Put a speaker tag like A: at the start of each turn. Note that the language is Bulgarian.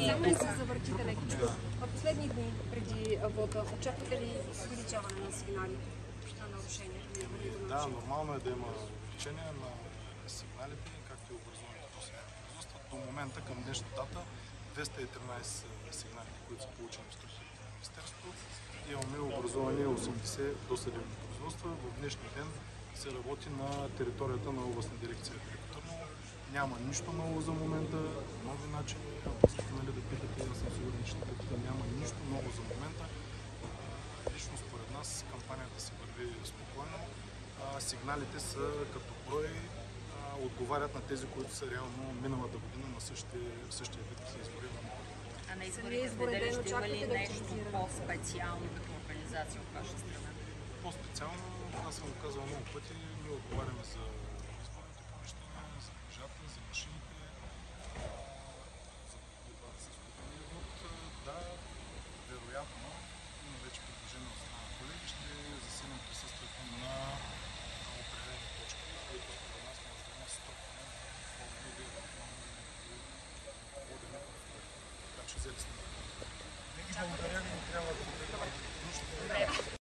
A: Само ли се завъртите лекичко? В последни дни преди вода очаквате ли увеличаване на сигналите на нарушения?
B: Да, нормално е да има увеличение на сигналите, както и образуваните досъдебни производства. До момента, към днешна дата, 213 сигналите, които са получени в структурите на Министерството. Имаме образувани 80 досъдебни производства. В днешния ден се работи на територията на областна дирекция Велико Търново. Няма нищо ново за момента, нови начини, ако искате да питате, аз съм сигурен, че ще питате, няма нищо ново за момента. Лично според нас кампанията се върви спокойно. Сигналите са като брой, отговарят на тези, които са реално миналата година на същия вид избори.
C: А на изборите ще има ли нещо по-специално като организация от ваша страна?
B: По-специално, аз съм го казал много пъти, ние отговаряме за изборните помещения, за книжата, за машините, за борбата с купения вот. Да, вероятно, има вече предложение от страна на колеги, ще засилим присъствието на определени точки, които според нас може да има стопане на по-много водене. Така че взели сме. Благодаря ви, трябва да